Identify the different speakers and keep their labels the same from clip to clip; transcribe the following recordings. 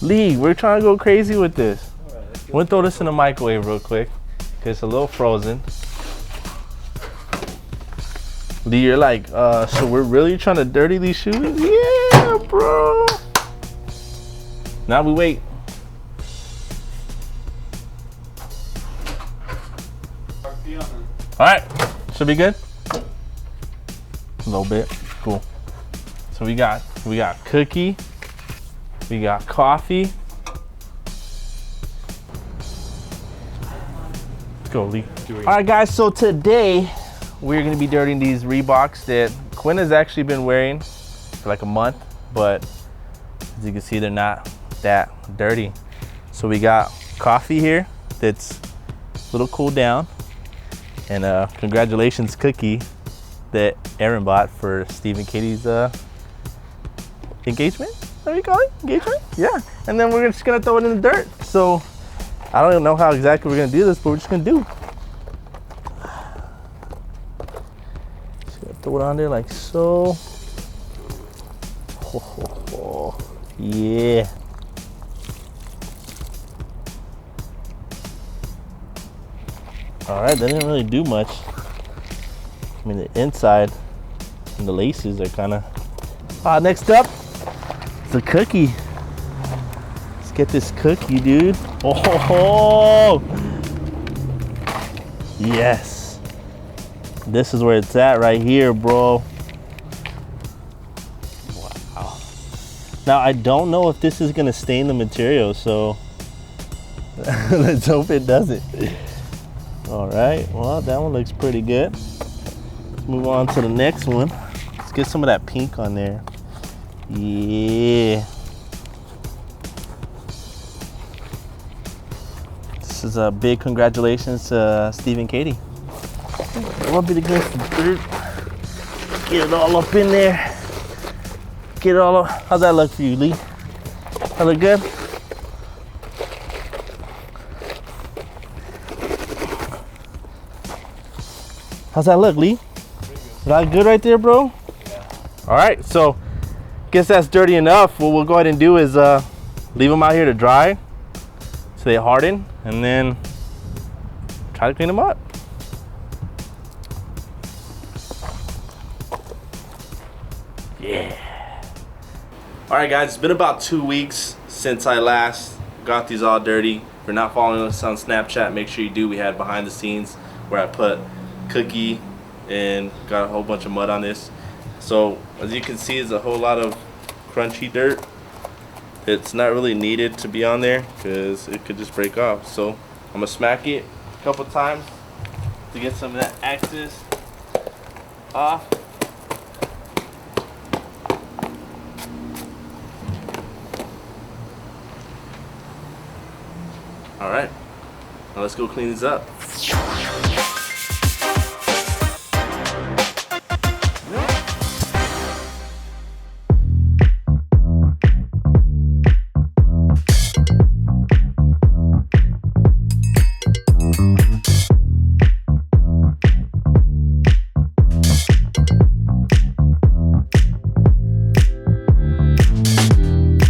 Speaker 1: Lee, we're trying to go crazy with this. We'll throw this in the microwave real quick, because it's a little frozen. Lee, you're like, so we're really trying to dirty these shoes? Yeah, bro. Now we wait. All right, should be good. A little bit, cool. So we got cookie, we got coffee. Let's go, Lee. All right, guys. So today we're gonna be dirtying these Reeboks that Quinn has actually been wearing for like a month, but as you can see, they're not that dirty. So we got coffee here that's a little cooled down, and congratulations cookie that Aaron bought for Steve and Katie's engagement. What do you call it? Engagement? Yeah. And then we're just gonna throw it in the dirt. So I don't even know how exactly we're gonna do this, but we're just gonna do. Just gonna throw it on there like so. Yeah. All right, that didn't really do much. I mean, the inside and the laces are kind of. Next up, the cookie. Let's get this cookie, dude. Oh, yes. This is where it's at right here, bro. Wow. Now, I don't know if this is gonna stain the material, so let's hope it doesn't. All right, well, that one looks pretty good. Let's move on to the next one. Let's get some of that pink on there. Yeah. This is a big congratulations to Steve and Katie. Rub it against the dirt. Get it all up in there. Get it all up. How's that look for you, Lee? That look good? How's that look, Lee? Is that good right there, bro? Yeah. All right, so guess that's dirty enough. What we'll go ahead and do is leave them out here to dry so they harden, and then try to clean them up. Yeah. All right, guys, it's been about 2 weeks since I last got these all dirty. If you're not following us on Snapchat, make sure you do. We had behind the scenes where I put cookie and got a whole bunch of mud on this. So as you can see, there's a whole lot of crunchy dirt. It's not really needed to be on there because it could just break off. So I'm gonna smack it a couple times to get some of that excess off. All right, now let's go clean these up.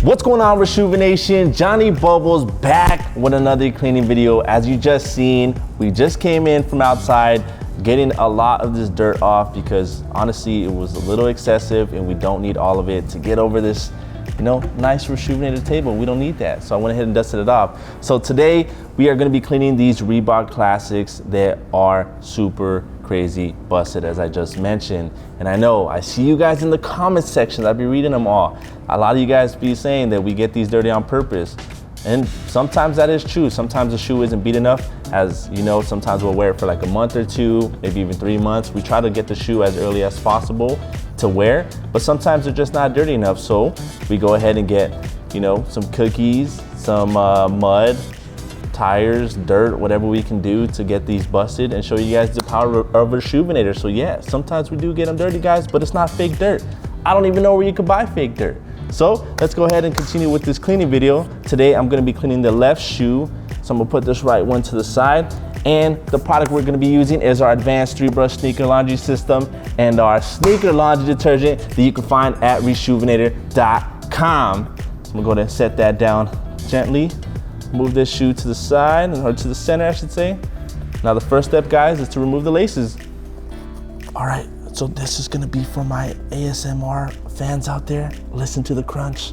Speaker 1: What's going on, Rejuvenation? Jonny Bubbles back with another cleaning video. As you just seen, we just came in from outside getting a lot of this dirt off because honestly it was a little excessive and we don't need all of it to get over this, you know, nice rejuvenated table. We don't need that. So I went ahead and dusted it off. So today we are going to be cleaning these Reebok Classics that are super crazy busted, as I just mentioned. And I know I see you guys in the comment sections. I'll be reading them all. A lot of you guys be saying that we get these dirty on purpose, and sometimes that is true. Sometimes the shoe isn't beat enough. As you know, sometimes we'll wear it for like a month or two, maybe even 3 months. We try to get the shoe as early as possible to wear, but sometimes they're just not dirty enough. So we go ahead and get, you know, some cookies, some mud, tires, dirt, whatever we can do to get these busted and show you guys the power of a rejuvenator. So yeah, sometimes we do get them dirty, guys, but it's not fake dirt. I don't even know where you could buy fake dirt. So let's go ahead and continue with this cleaning video. Today I'm gonna be cleaning the left shoe. So I'm gonna put this right one to the side. And the product we're gonna be using is our advanced 3-brush sneaker laundry system and our sneaker laundry detergent that you can find at rejuvenator.com. I'm gonna go ahead and set that down gently. Move this shoe to the side, or to the center, I should say. Now the first step, guys, is to remove the laces. All right, so this is gonna be for my ASMR fans out there. Listen to the crunch.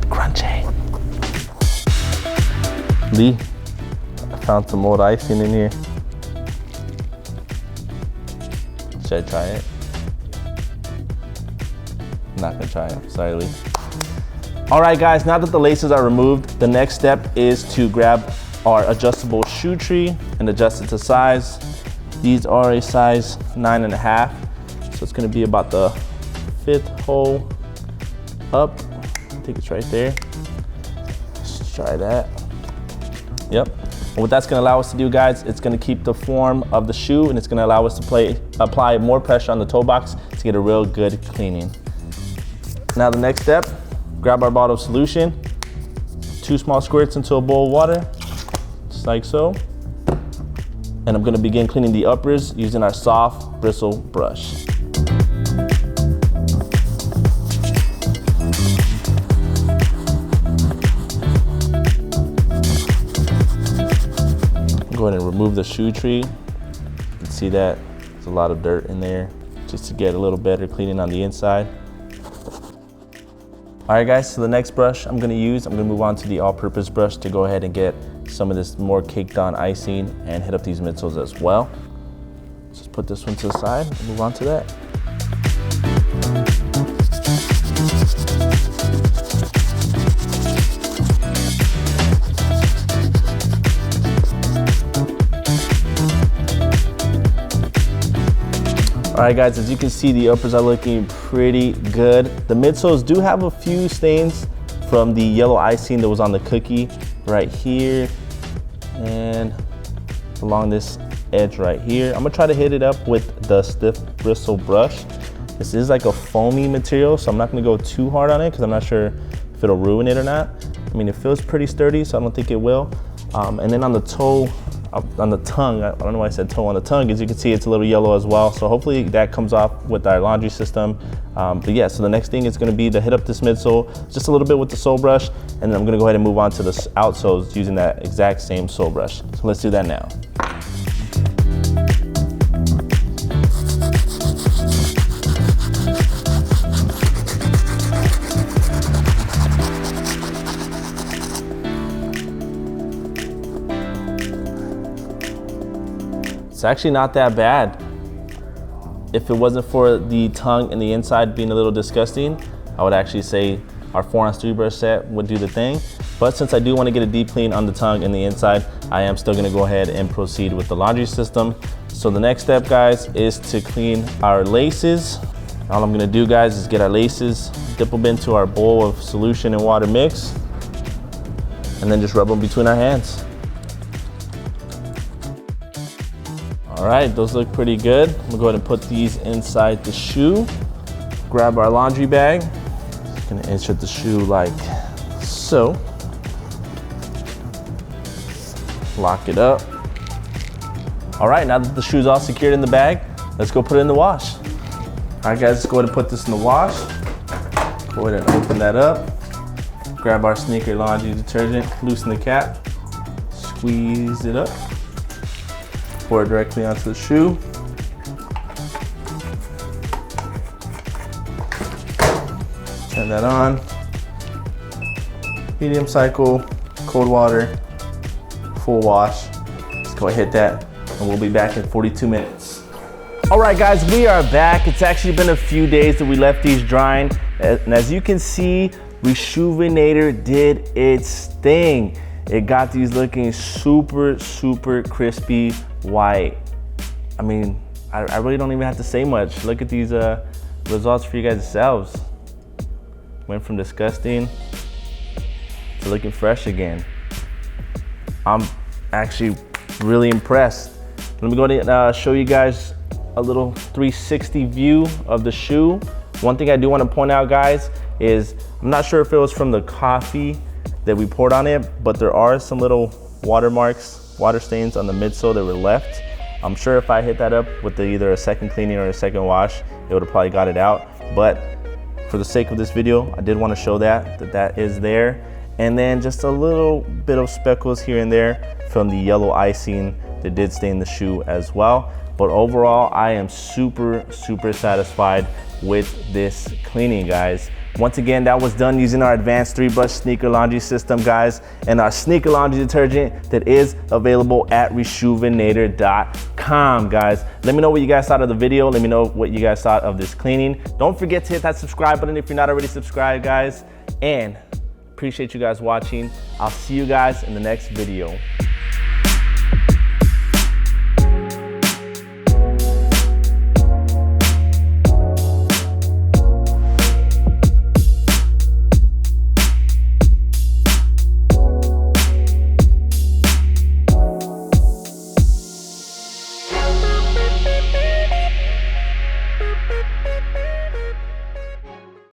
Speaker 1: Crunchy. Lee, I found some old icing in here. Should I try it? I'm not gonna try it, sorry Lee. All right guys, now that the laces are removed, the next step is to grab our adjustable shoe tree and adjust it to size. These are a size 9.5, so it's gonna be about the 5th hole up. I think it's right there. Let's try that. Yep. And what that's gonna allow us to do, guys, it's gonna keep the form of the shoe, and it's gonna allow us to apply more pressure on the toe box to get a real good cleaning. Now the next step, grab our bottle of solution, 2 small squirts into a bowl of water, just like so. And I'm gonna begin cleaning the uppers using our soft bristle brush. Go ahead and remove the shoe tree. You can see that there's a lot of dirt in there, just to get a little better cleaning on the inside. All right guys, so the next brush I'm gonna move on to the all-purpose brush to go ahead and get some of this more caked on icing and hit up these midsoles as well. Just put this one to the side and move on to that. All right guys, as you can see, the uppers are looking pretty good. The midsoles do have a few stains from the yellow icing that was on the cookie right here and along this edge right here. I'm gonna try to hit it up with the stiff bristle brush. This is like a foamy material, so I'm not gonna go too hard on it because I'm not sure if it'll ruin it or not. I mean, it feels pretty sturdy, so I don't think it will. And then on the toe, on the tongue, I don't know why I said toe, on the tongue, as you can see, it's a little yellow as well. So hopefully that comes off with our laundry system. But yeah, so the next thing is gonna be to hit up this midsole just a little bit with the sole brush, and then I'm gonna go ahead and move on to the outsoles using that exact same sole brush. So let's do that now. It's actually not that bad. If it wasn't for the tongue and the inside being a little disgusting, I would actually say our 4-ounce 3-brush set would do the thing. But since I do want to get a deep clean on the tongue and the inside, I am still going to go ahead and proceed with the laundry system. So the next step, guys, is to clean our laces. All I'm going to do, guys, is get our laces, dip them into our bowl of solution and water mix, and then just rub them between our hands. All right, those look pretty good. I'm gonna go ahead and put these inside the shoe. Grab our laundry bag. Just gonna insert the shoe like so. Lock it up. All right, now that the shoe's all secured in the bag, let's go put it in the wash. All right, guys, let's go ahead and put this in the wash. Go ahead and open that up. Grab our sneaker laundry detergent, loosen the cap, squeeze it up. Pour it directly onto the shoe. Turn that on. Medium cycle, cold water, full wash. Let's go ahead and hit that, and we'll be back in 42 minutes. All right, guys, we are back. It's actually been a few days that we left these drying, and as you can see, Reshoevn8r did its thing. It got these looking super, super crispy white. I mean, I really don't even have to say much. Look at these results for you guys yourselves. Went from disgusting to looking fresh again. I'm actually really impressed. Let me go ahead and show you guys a little 360 view of the shoe. One thing I do want to point out, guys, is I'm not sure if it was from the coffee that we poured on it, but there are some little water marks, water stains on the midsole that were left. I'm sure if I hit that up with either a second cleaning or a second wash, it would have probably got it out. But for the sake of this video, I did want to show that is there. And then just a little bit of speckles here and there from the yellow icing that did stain the shoe as well. But overall, I am super satisfied with this cleaning, guys. Once again, that was done using our advanced 3-brush sneaker laundry system, guys, and our sneaker laundry detergent that is available at reshoevn8er.com, guys. Let me know what you guys thought of the video. Let me know what you guys thought of this cleaning. Don't forget to hit that subscribe button if you're not already subscribed, guys. And appreciate you guys watching. I'll see you guys in the next video.